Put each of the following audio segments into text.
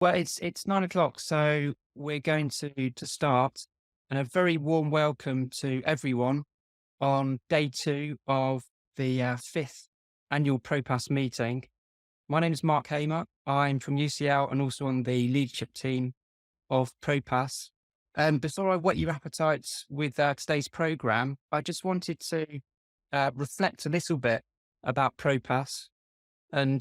Well, it's 9 o'clock, so we're going to start. And a very warm welcome to everyone on day two of the fifth annual ProPASS meeting. My name is Mark Hamer. I'm from UCL and also on the leadership team of ProPASS. Before I whet your appetites with today's program, I just wanted to reflect a little bit about ProPASS. And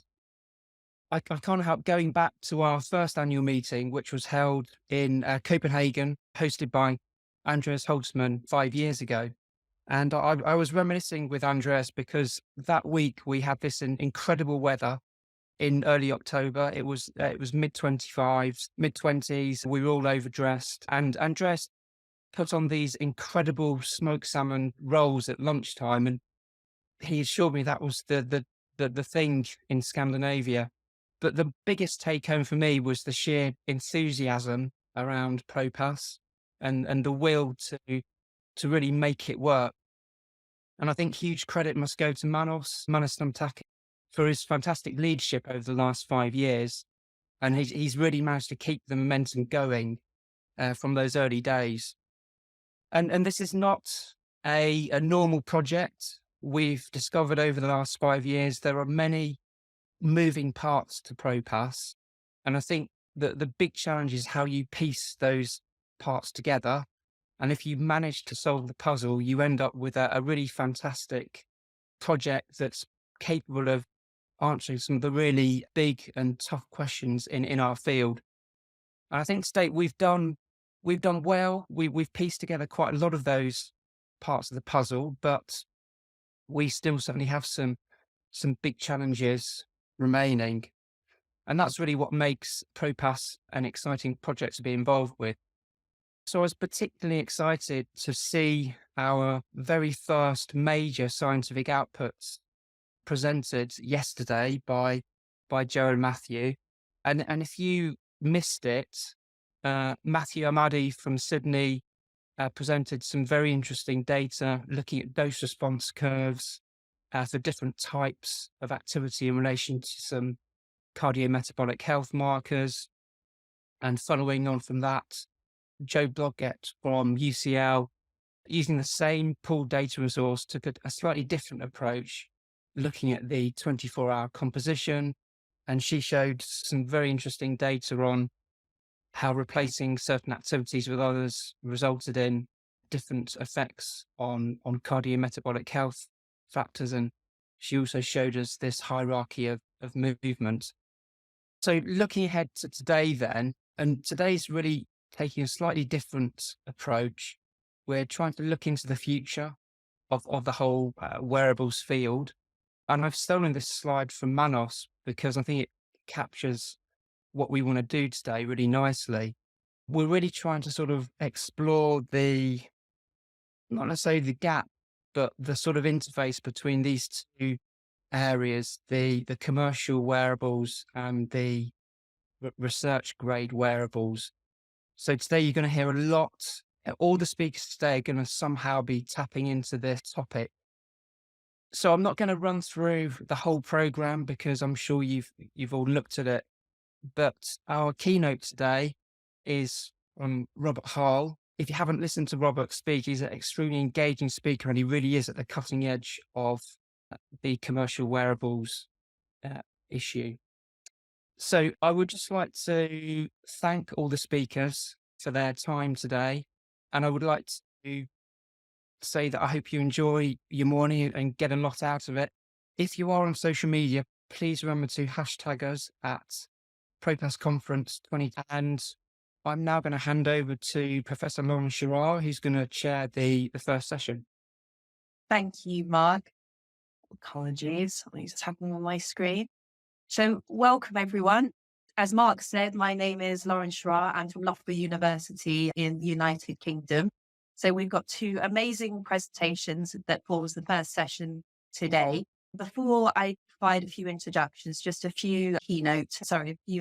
I can't help going back to our first annual meeting, which was held in Copenhagen, hosted by Andreas Holzmann 5 years ago. And I was reminiscing with Andreas because that week we had this incredible weather in early October. It was mid 20s. We were all overdressed, and Andreas put on these incredible smoked salmon rolls at lunchtime, and he assured me that was the thing in Scandinavia. But the biggest take home for me was the sheer enthusiasm around ProPASS and the will to really make it work. And I think huge credit must go to Emmanuel Stamatakis for his fantastic leadership over the last 5 years. And he's really managed to keep the momentum going from those early days. And this is not a normal project. We've discovered over the last 5 years there are many moving parts to ProPASS. And I think that the big challenge is how you piece those parts together. And if you manage to solve the puzzle, you end up with a really fantastic project that's capable of answering some of the really big and tough questions in our field. And I think to date we've done well. We've pieced together quite a lot of those parts of the puzzle, but we still certainly have some big challenges remaining. And that's really what makes ProPASS an exciting project to be involved with. So I was particularly excited to see our very first major scientific outputs presented yesterday by Joe and Matthew. And if you missed it, Matthew Hamadi from Sydney presented some very interesting data looking at dose response curves for different types of activity in relation to some cardiometabolic health markers. And following on from that, Joe Blodgett from UCL, using the same pooled data resource, took a slightly different approach, looking at the 24-hour composition. And she showed some very interesting data on how replacing certain activities with others resulted in different effects on cardiometabolic health factors. And she also showed us this hierarchy of movement. So looking ahead to today then, and today's really taking a slightly different approach. We're trying to look into the future of the whole wearables field. And I've stolen this slide from Manos because I think it captures what we want to do today really nicely. We're really trying to sort of explore not necessarily the gap, but the sort of interface between these two areas, the commercial wearables and the research grade wearables. So today you're going to hear a lot. All the speakers today are going to somehow be tapping into this topic. So I'm not going to run through the whole program because I'm sure you've all looked at it. But our keynote today is from Robert Hall. If you haven't listened to Robert speak, he's an extremely engaging speaker and he really is at the cutting edge of the commercial wearables issue. So I would just like to thank all the speakers for their time today. And I would like to say that I hope you enjoy your morning and get a lot out of it. If you are on social media, please remember to hashtag us at ProPASS Conference 20. And I'm now going to hand over to Professor Lauren Sherrar, who's going to chair the first session. Thank you, Mark. Apologies, something's just happening on my screen. So welcome everyone. As Mark said, my name is Lauren Sherrar. I'm from Loughborough University in the United Kingdom. So we've got two amazing presentations that forms the first session today. Before I provide a few introductions, just a few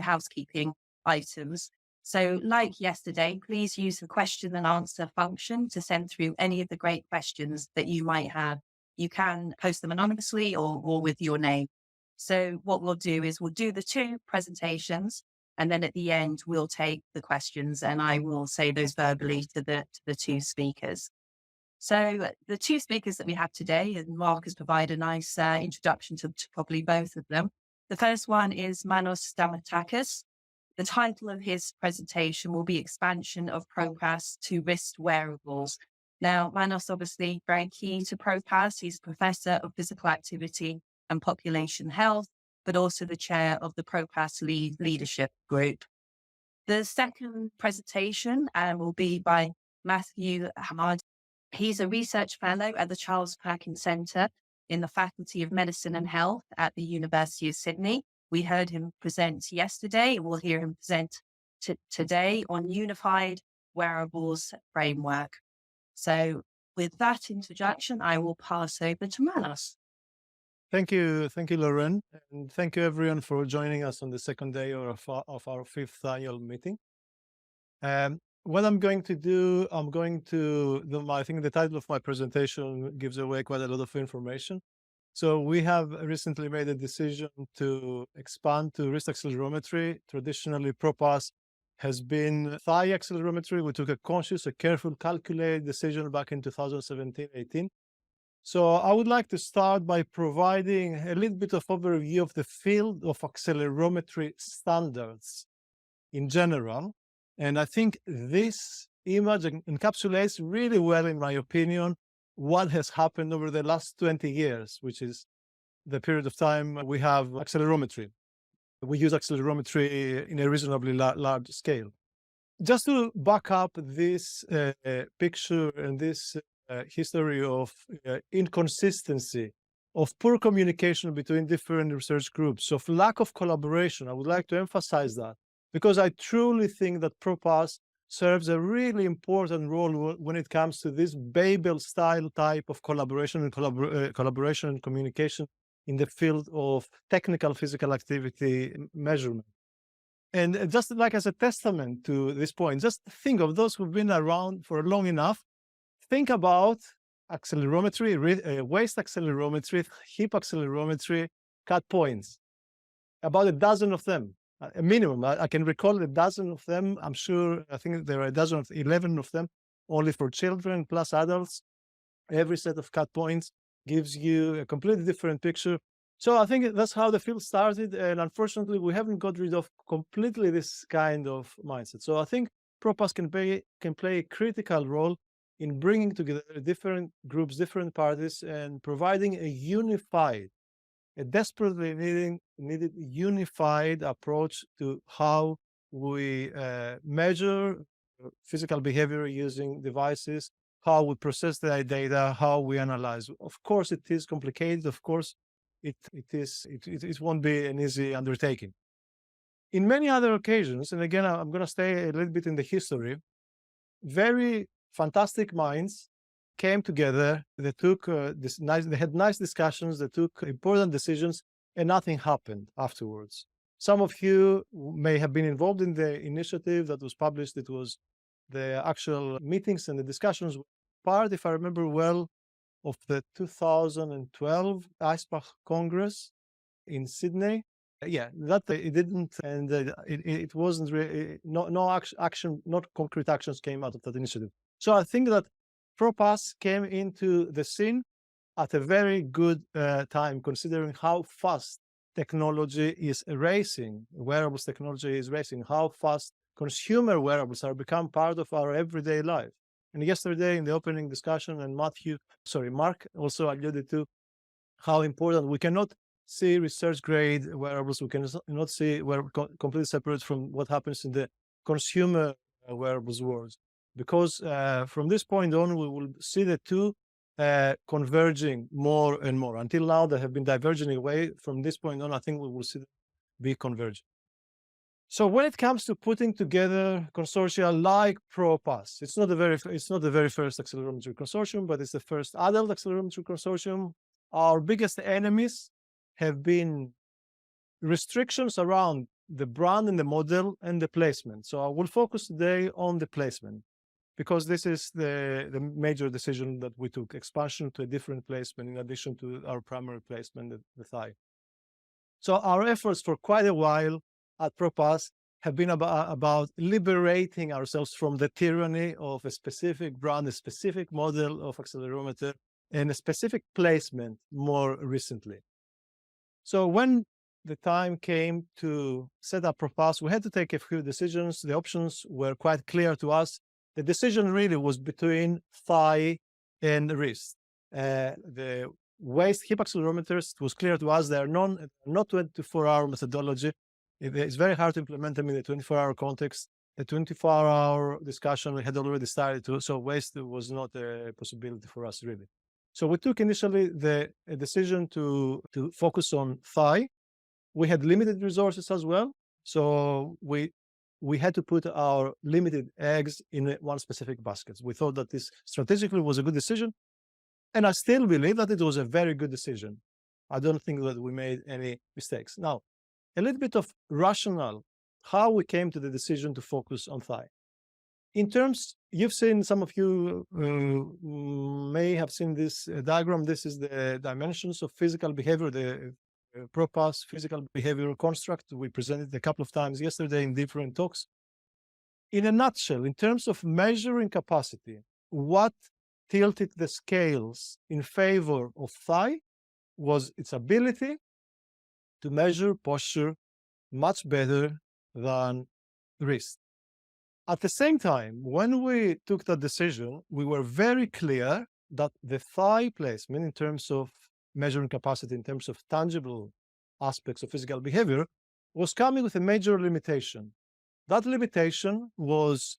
housekeeping items. So like yesterday, please use the question and answer function to send through any of the great questions that you might have. You can post them anonymously or with your name. So what we'll do is we'll do the two presentations And then at the end, we'll take the questions and I will say those verbally to the two speakers. So the two speakers that we have today, and Mark has provided a nice introduction to probably both of them. The first one is Manos Stamatakis. The title of his presentation will be Expansion of ProPASS to Wrist Wearables. Now, Manos obviously very key to ProPASS. He's Professor of Physical Activity and Population Health, but also the chair of the ProPASS Leadership Group. The second presentation will be by Matthew Hamadi. He's a research fellow at the Charles Perkins Centre in the Faculty of Medicine and Health at the University of Sydney. We heard him present yesterday. We'll hear him present today on Unified Wearables Framework. So with that introduction, I will pass over to Manos. Thank you, Lauren, and thank you everyone for joining us on the second day of our fifth annual meeting. What I'm going to do, I think the title of my presentation gives away quite a lot of information. So we have recently made a decision to expand to wrist accelerometry. Traditionally, ProPASS has been thigh accelerometry. We took a conscious, a careful, calculated decision back in 2017-18. So I would like to start by providing a little bit of overview of the field of accelerometry standards in general. And I think this image encapsulates really well, in my opinion, what has happened over the last 20 years, which is the period of time we have accelerometry. We use accelerometry in a reasonably large scale. Just to back up this picture and this history of inconsistency, of poor communication between different research groups, of lack of collaboration, I would like to emphasize that, because I truly think that ProPASS serves a really important role when it comes to this Babel-style type of collaboration and communication in the field of technical physical activity measurement. And just like as a testament to this point, just think of those who've been around for long enough. Think about accelerometry, waist accelerometry, hip accelerometry, cut points. About a dozen of them, a minimum. I can recall a dozen of them. I'm sure, I think there are 11 of them, only for children plus adults. Every set of cut points gives you a completely different picture. So I think that's how the field started. And unfortunately, we haven't got rid of completely this kind of mindset. So I think ProPASS can play a critical role in bringing together different groups, different parties, and providing a desperately needed unified approach to how we measure physical behavior using devices, how we process the data, how we analyze. Of course, it is complicated. Of course, it won't be an easy undertaking. In many other occasions, and again, I'm going to stay a little bit in the history, very fantastic minds came together. They took they had nice discussions. They took important decisions, and nothing happened afterwards. Some of you may have been involved in the initiative that was published. It was the actual meetings and the discussions part, if I remember well, of the 2012 ISPAC Congress in Sydney. Yeah, that it didn't, and it wasn't really, no action, not concrete actions came out of that initiative. So I think that ProPASS came into the scene at a very good time, considering how fast technology is racing, wearables technology is racing, how fast consumer wearables are become part of our everyday life. And yesterday in the opening discussion, and Mark also alluded to how important we cannot see research grade wearables. We cannot see wearables completely separate from what happens in the consumer wearables world. Because from this point on, we will see the two converging more and more. Until now, they have been diverging away. From this point on, I think we will see them be converging. So when it comes to putting together consortia like ProPASS, it's not the very first accelerometry consortium, but it's the first adult accelerometry consortium. Our biggest enemies have been restrictions around the brand and the model and the placement. So I will focus today on the placement, because this is the major decision that we took, expansion to a different placement in addition to our primary placement, the thigh. So our efforts for quite a while at ProPASS have been about liberating ourselves from the tyranny of a specific brand, a specific model of accelerometer, and a specific placement more recently. So when the time came to set up ProPASS, we had to take a few decisions. The options were quite clear to us. The decision really was between thigh and wrist. The waist hip accelerometers, it was clear to us they are not 24-hour methodology. It's very hard to implement them in a 24-hour context. The 24-hour discussion we had already started, so waist was not a possibility for us really. So we took initially the decision to focus on thigh. We had limited resources as well, so we had to put our limited eggs in one specific basket. We thought that this strategically was a good decision, and I still believe that it was a very good decision. I don't think that we made any mistakes. Now, a little bit of rationale, how we came to the decision to focus on thigh. In terms, you've seen, some of you may have seen this diagram. This is the dimensions of physical behavior, the ProPASS physical behavioral construct. We presented a couple of times yesterday in different talks. In a nutshell, in terms of measuring capacity, what tilted the scales in favor of thigh was its ability to measure posture much better than wrist. At the same time, when we took that decision, we were very clear that the thigh placement in terms of measuring capacity, in terms of tangible aspects of physical behavior, was coming with a major limitation. That limitation was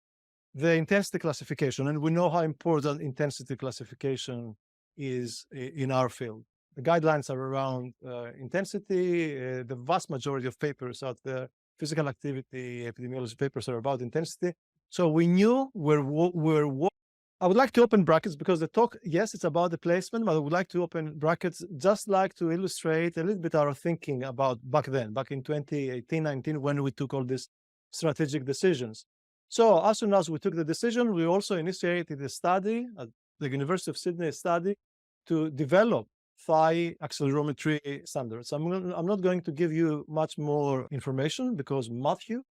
the intensity classification, and we know how important intensity classification is in our field. The guidelines are around intensity. The vast majority of papers out there, physical activity epidemiology papers, are about intensity. So we knew I would like to open brackets because the talk, yes, it's about the placement, but I would like to open brackets just like to illustrate a little bit our thinking about back then, back in 2018, 19, when we took all these strategic decisions. So as soon as we took the decision, we also initiated a study at the University of Sydney, a study to develop thigh accelerometry standards. I'm not going to give you much more information because Matthew,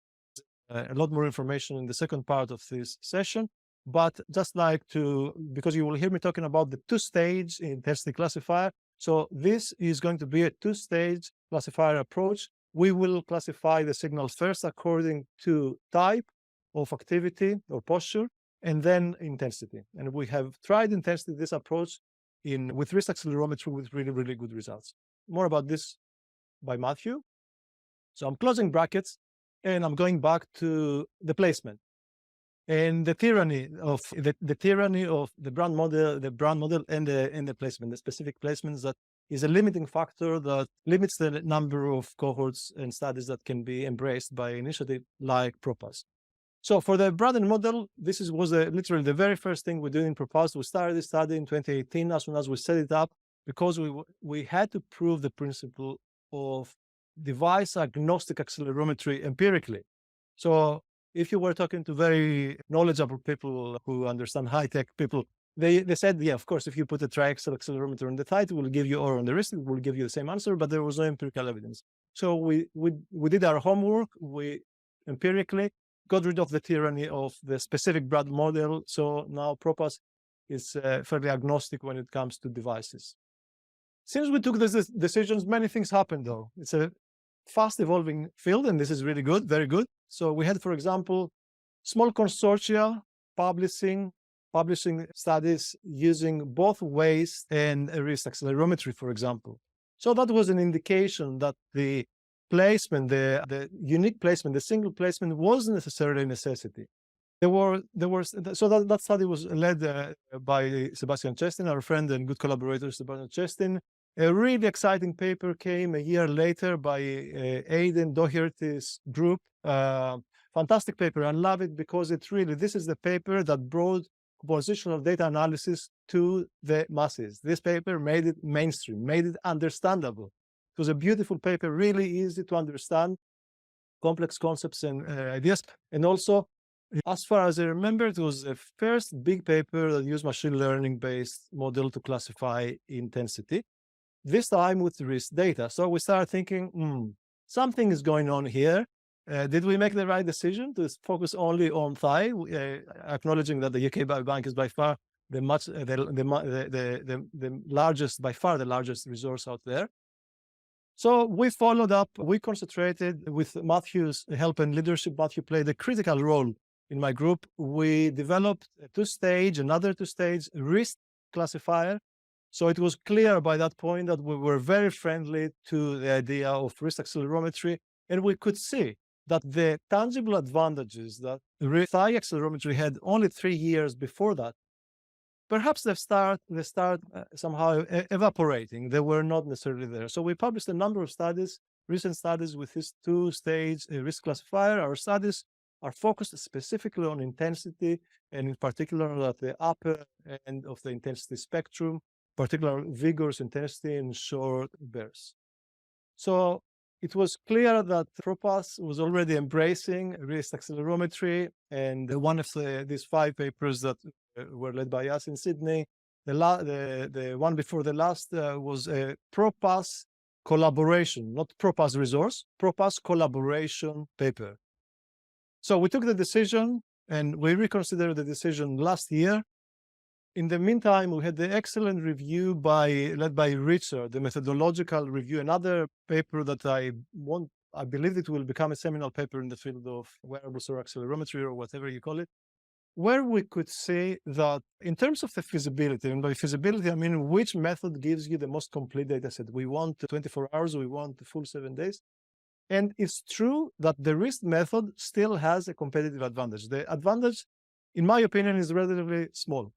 a lot more information in the second part of this session, but just like to, because you will hear me talking about the two-stage intensity classifier. So this is going to be a two-stage classifier approach. We will classify the signals first according to type of activity or posture, and then intensity. And we have tried intensity, this approach, with wrist accelerometry with really, really good results. More about this by Matthew. So I'm closing brackets and I'm going back to the placement and the tyranny of the brand model and the placement, the specific placements that is a limiting factor that limits the number of cohorts and studies that can be embraced by initiative like ProPASS. So for the branded model, this was literally the very first thing we did in ProPASS. We started this study in 2018 as soon as we set it up, because we had to prove the principle of device agnostic accelerometry empirically. So if you were talking to very knowledgeable people who understand high-tech people, they said, yeah, of course, if you put a triaxial accelerometer on the thigh, it will give you, or on the wrist, it will give you the same answer, but there was no empirical evidence. So we did our homework. We empirically got rid of the tyranny of the specific brand model. So now ProPASS is fairly agnostic when it comes to devices. Since we took these decisions, many things happened though. It's a fast evolving field, and this is really good, very good. So we had, for example, small consortia publishing studies using both waist and wrist accelerometry, for example. So that was an indication that the placement, the unique placement, the single placement wasn't necessarily a necessity. So that study was led by Sebastian Chestin, our friend and good collaborator, Sebastian Chestin. A really exciting paper came a year later by Aidan Doherty's group. Fantastic paper. I love it because this is the paper that brought compositional data analysis to the masses. This paper made it mainstream, made it understandable. It was a beautiful paper, really easy to understand, complex concepts and ideas. And also, as far as I remember, it was the first big paper that used machine learning-based model to classify intensity, this time with wrist data. So we started thinking, something is going on here. Did we make the right decision to focus only on thigh, acknowledging that the UK Biobank is by far the largest, by far the largest resource out there? So we followed up, we concentrated with Matthew's help and leadership. Matthew played a critical role in my group. We developed another two-stage wrist classifier. So it was clear by that point that we were very friendly to the idea of wrist accelerometry, and we could see that the tangible advantages that thigh accelerometry had only 3 years before that, perhaps they start somehow evaporating. They were not necessarily there. So we published a number of studies, recent studies with this two-stage risk classifier. Our studies are focused specifically on intensity, and in particular at the upper end of the intensity spectrum, particular vigorous intensity in short bursts. So it was clear that ProPASS was already embracing wrist accelerometry, and one of these 5 papers that were led by us in Sydney, the one before the last was a ProPASS collaboration, not ProPASS resource, ProPASS collaboration paper. So we took the decision and we reconsidered the decision last year. In the meantime, we had the excellent review led by Richard, the methodological review, another paper that I believe it will become a seminal paper in the field of wearables or accelerometry or whatever you call it, where we could say that in terms of the feasibility, and by feasibility, I mean which method gives you the most complete data set. We want 24 hours, we want the full 7 days. And it's true that the wrist method still has a competitive advantage. The advantage, in my opinion, is relatively small,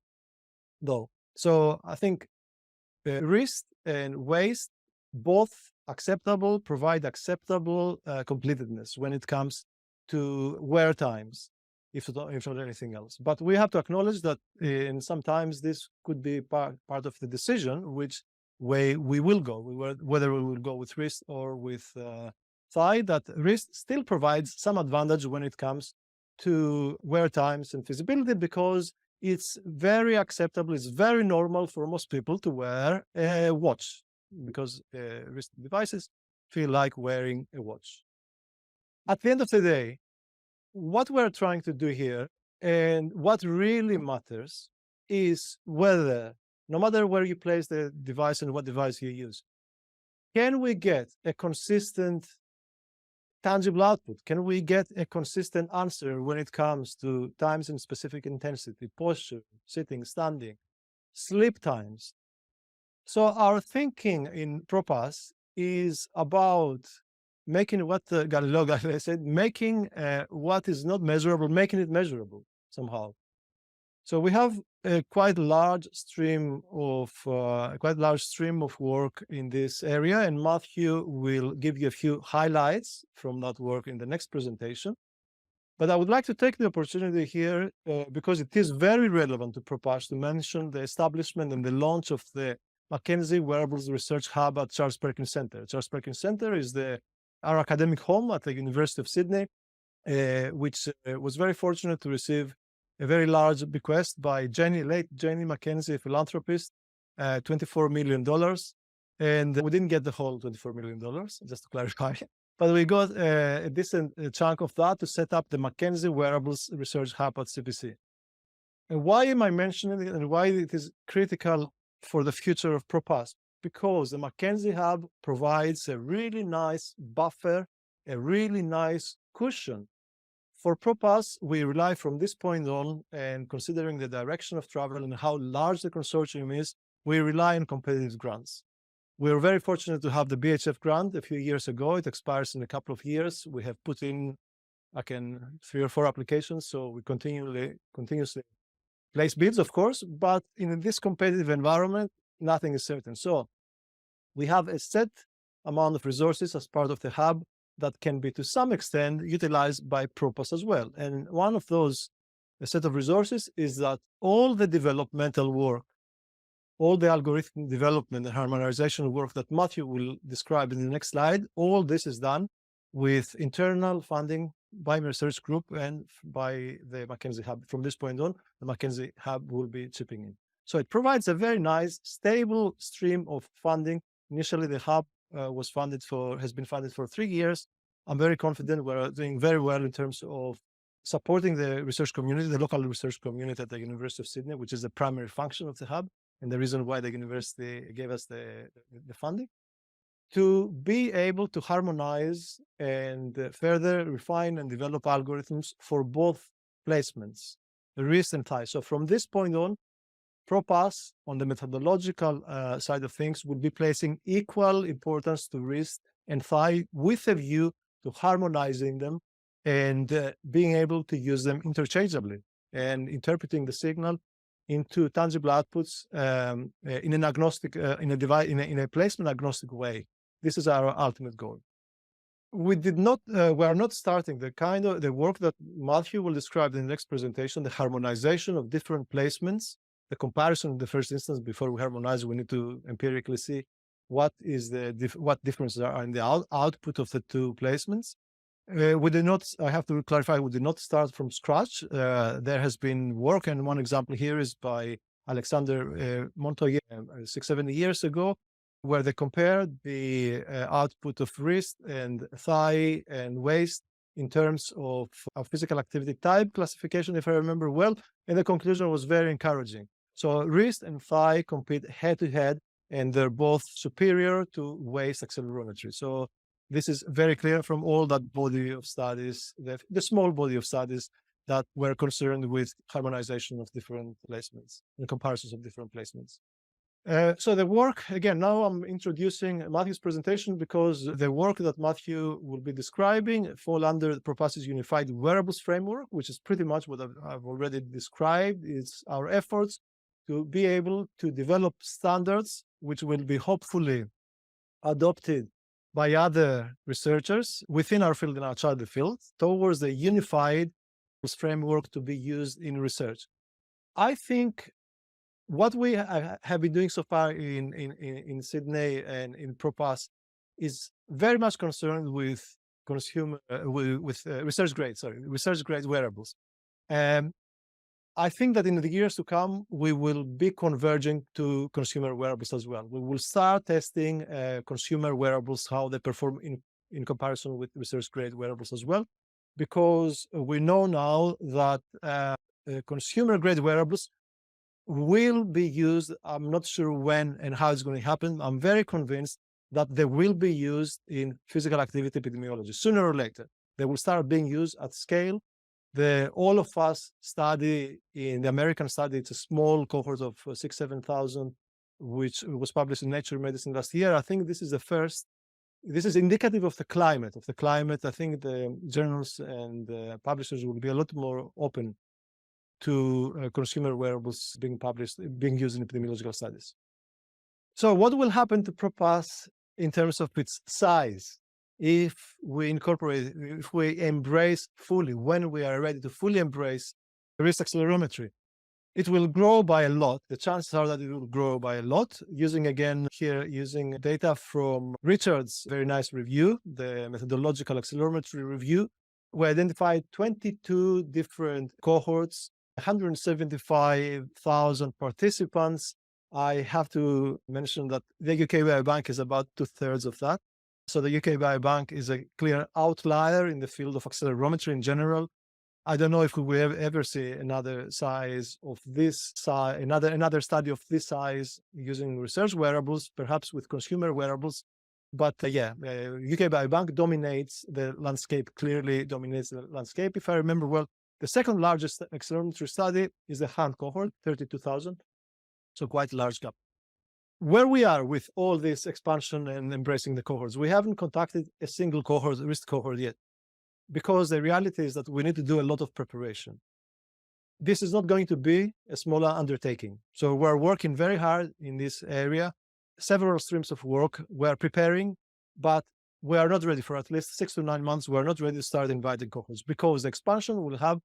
though. So I think wrist and waist both provide acceptable completedness when it comes to wear times, if not anything else. But we have to acknowledge that sometimes this could be part of the decision which way we will go, whether we will go with wrist or with thigh. That wrist still provides some advantage when it comes to wear times and feasibility, because it's very acceptable, it's very normal for most people to wear a watch, because wrist devices feel like wearing a watch. At the end of the day, what we're trying to do here, and what really matters, is whether, no matter where you place the device and what device you use, can we get a consistent tangible output? Can we get a consistent answer when it comes to times in specific intensity, posture, sitting, standing, sleep times? So our thinking in ProPASS is about making what Galileo Galilei said, making what is not measurable, making it measurable somehow. So we have a quite large stream of work in this area, and Matthew will give you a few highlights from that work in the next presentation. But I would like to take the opportunity here, because it is very relevant to ProPASS, to mention the establishment and the launch of the Mackenzie Wearables Research Hub at Charles Perkins Center. Charles Perkins Center is our academic home at the University of Sydney, which was very fortunate to receive a very large bequest by late Jenny Mackenzie, a philanthropist, $24 million. And we didn't get the whole $24 million, just to clarify. But we got a decent chunk of that to set up the Mackenzie Wearables Research Hub at CPC. And why am I mentioning it, and why it is critical for the future of ProPASS? Because the Mackenzie Hub provides a really nice buffer, a really nice cushion. For ProPASS, we rely from this point on, and considering the direction of travel and how large the consortium is, we rely on competitive grants. We're very fortunate to have the BHF grant a few years ago. It expires in a couple of years. We have put in, 3 or 4 applications, so we continuously place bids, of course, but in this competitive environment, nothing is certain. So we have a set amount of resources as part of the hub that can be to some extent utilized by ProPASS as well. And one of those set of resources is that all the developmental work, all the algorithm development and harmonization work that Matthew will describe in the next slide, all this is done with internal funding by my research group and by the Mackenzie Hub. From this point on, the Mackenzie Hub will be chipping in. So it provides a very nice, stable stream of funding. Initially, the hub has been funded for 3 years, I'm very confident we're doing very well in terms of supporting the research community, the local research community at the University of Sydney, which is the primary function of the hub and the reason why the university gave us the funding, to be able to harmonize and further refine and develop algorithms for both placements, the wrist and thigh. So from this point on, ProPASS on the methodological side of things will be placing equal importance to wrist and thigh with a view to harmonizing them and being able to use them interchangeably and interpreting the signal into tangible outputs in an agnostic, in a placement agnostic way. This is our ultimate goal. We are not starting the work that Matthew will describe in the next presentation, the harmonization of different placements, the comparison in the first instance. Before we harmonize, we need to empirically see what differences are in the output of the two placements. We did not, I have to clarify, we did not start from scratch. There has been work, and one example here is by Alexander Montoyer 6-7 years ago, where they compared the output of wrist and thigh and waist in terms of physical activity type classification, if I remember well, and the conclusion was very encouraging. So wrist and thigh compete head-to-head, and they're both superior to waist accelerometry. So this is very clear from all that body of studies, the small body of studies that were concerned with harmonization of different placements and comparisons of different placements. So the work, again, now I'm introducing Matthew's presentation because the work that Matthew will be describing fall under the ProPASS's unified wearables framework, which is pretty much what I've already described. It's our efforts to be able to develop standards which will be hopefully adopted by other researchers within our field and outside the field towards the unified framework to be used in research. I think what we have been doing so far in Sydney and in ProPASS is very much concerned with research grade wearables. I think that in the years to come, we will be converging to consumer wearables as well. We will start testing consumer wearables, how they perform in comparison with research grade wearables as well, because we know now that consumer grade wearables will be used. I'm not sure when and how it's going to happen. I'm very convinced that they will be used in physical activity epidemiology sooner or later. They will start being used at scale. The All of Us study, in the American study, it's a small cohort of 6,000-7,000, which was published in Nature Medicine last year. I think this is the first. This is indicative of the climate. I think the journals and the publishers will be a lot more open to consumer wearables being used in epidemiological studies. So what will happen to ProPASS in terms of its size if we embrace fully, when we are ready to fully embrace wrist accelerometry? It will grow by a lot. The chances are that it will grow by a lot, using data from Richard's very nice review, the methodological accelerometry review. We identified 22 different cohorts, 175,000 participants. I have to mention that the UK Biobank is about 2/3 of that. So the UK Biobank is a clear outlier in the field of accelerometry in general. I don't know if we will ever see another size of this size, another study of this size using research wearables, perhaps with consumer wearables. But UK Biobank dominates the landscape, clearly dominates the landscape. If I remember well, the second largest accelerometry study is the hand cohort, 32,000. So quite a large gap. Where we are with all this expansion and embracing the cohorts, we haven't contacted a single wrist cohort yet, because the reality is that we need to do a lot of preparation. This is not going to be a smaller undertaking. So we're working very hard in this area, several streams of work. We're preparing, but we are not ready for at least 6 to 9 months. We're not ready to start inviting cohorts because the expansion will have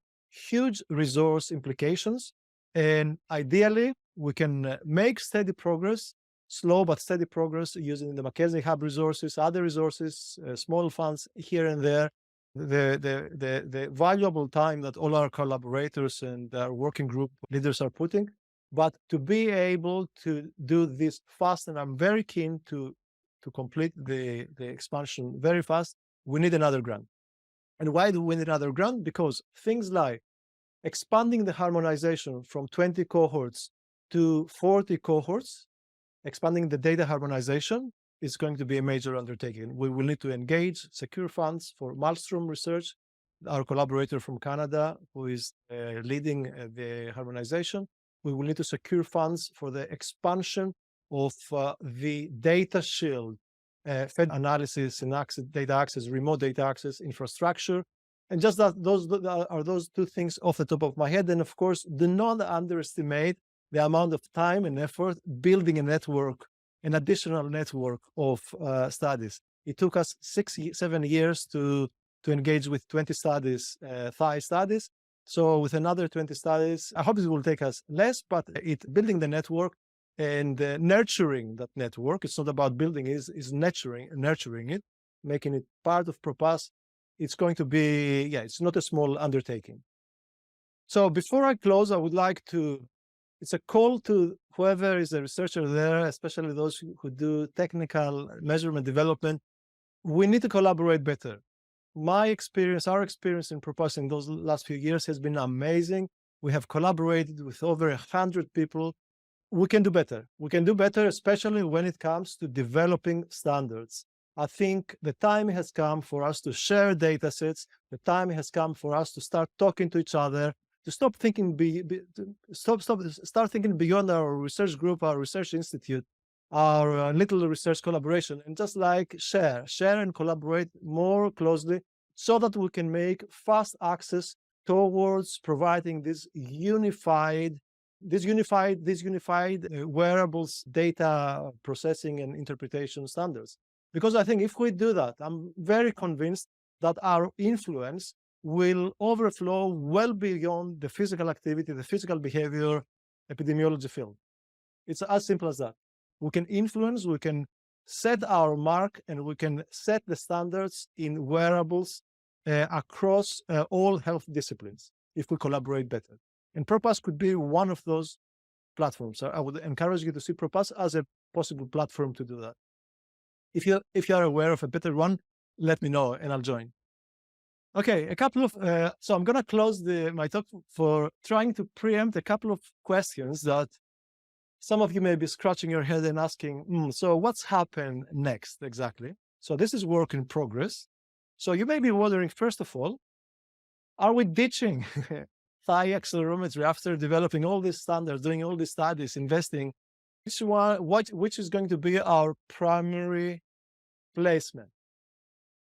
huge resource implications. And ideally, we can make steady progress, slow but steady progress, using the Mackenzie Hub resources, other resources, small funds here and there, the valuable time that all our collaborators and our working group leaders are putting. But to be able to do this fast, and I'm very keen to complete the expansion very fast, we need another grant. And why do we need another grant? Because things like expanding the harmonization from 20 cohorts to 40 cohorts, expanding the data harmonization is going to be a major undertaking. We will need to engage, secure funds for Malmstrom Research, our collaborator from Canada, who is leading the harmonization. We will need to secure funds for the expansion of the data shield, Fed analysis and data access, remote data access infrastructure. And just that those are those two things off the top of my head. And of course, do not underestimate the amount of time and effort building a network, an additional network of studies. It took us 7 years to engage with 20 studies, Thai studies. So with another 20 studies, I hope it will take us less, but building the network and nurturing that network. It's not about building, is nurturing it, making it part of ProPASS. It's going to be, it's not a small undertaking. So before I close, I would like to, it's a call to whoever is a researcher there, especially those who do technical measurement development. We need to collaborate better. My experience, our experience in ProPASS in those last few years has been amazing. We have collaborated with over 100 people. We can do better. We can do better, especially when it comes to developing standards. I think the time has come for us to share data sets. The time has come for us to start talking to each other, to stop thinking, start thinking beyond our research group, our research institute, our little research collaboration, and just like share and collaborate more closely so that we can make fast access towards providing this unified wearables data processing and interpretation standards. Because I think if we do that, I'm very convinced that our influence will overflow well beyond the physical activity, the physical behavior epidemiology field. It's as simple as that. We can influence, we can set our mark, and we can set the standards in wearables across all health disciplines if we collaborate better. And ProPASS could be one of those platforms. So I would encourage you to see ProPASS as a possible platform to do that. If you are aware of a better one, let me know and I'll join. Okay, a couple of, so I'm going to close my talk for trying to preempt a couple of questions that some of you may be scratching your head and asking, so what's happened next exactly? So this is work in progress. So you may be wondering, first of all, are we ditching Thai accelerometry after developing all these standards, doing all these studies, investing? Which is going to be our primary placement?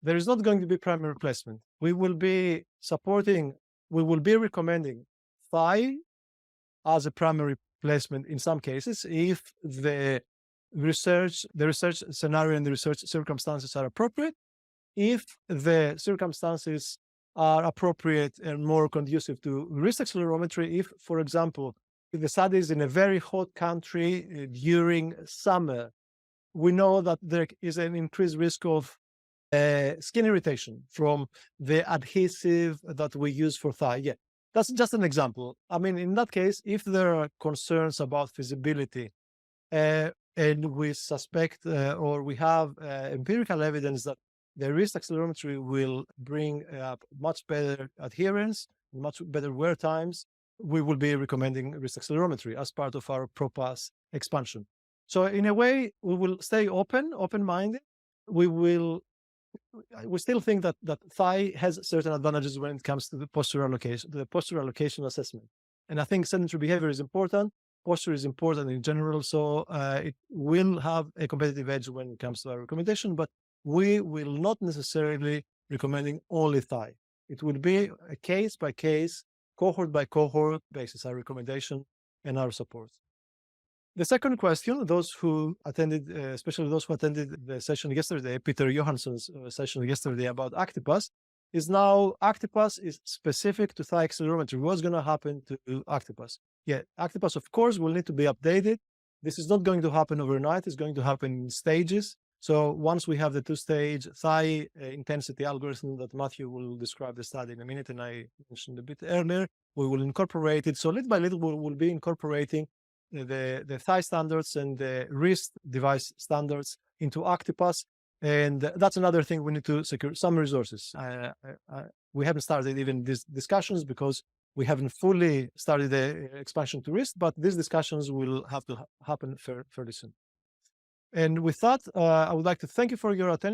There is not going to be primary placement. We will be recommending Thai as a primary placement in some cases if the research scenario and the research circumstances are appropriate, if the circumstances are appropriate and more conducive to wrist accelerometry, if, for example, if the study is in a very hot country during summer, we know that there is an increased risk of skin irritation from the adhesive that we use for Thai. Yeah, that's just an example. I mean, in that case, if there are concerns about feasibility and we suspect or we have empirical evidence that the wrist accelerometry will bring up much better adherence, much better wear times, we will be recommending wrist accelerometry as part of our ProPASS expansion. So in a way, we will stay open-minded. We still think that Thai has certain advantages when it comes to the posture allocation assessment. And I think sedentary behavior is important. Posture is important in general. So it will have a competitive edge when it comes to our recommendation, but we will not necessarily recommending only Thai. It will be a case by case, cohort by cohort basis, our recommendation and our support. The second question, those who attended, especially those who attended the session yesterday, Peter Johansson's session yesterday about Actipass, is now Actipass is specific to Thai accelerometry. What's going to happen to Actipass? Yeah, Actipass, of course, will need to be updated. This is not going to happen overnight. It's going to happen in stages. So once we have the two-stage Thai intensity algorithm that Matthew will describe the study in a minute, and I mentioned a bit earlier, we will incorporate it. So little by little, we'll be incorporating the Thai standards and the wrist device standards into Actipass. And that's another thing, we need to secure some resources. We haven't started even these discussions because we haven't fully started the expansion to RIST, but these discussions will have to happen fairly soon. And with that, I would like to thank you for your attention.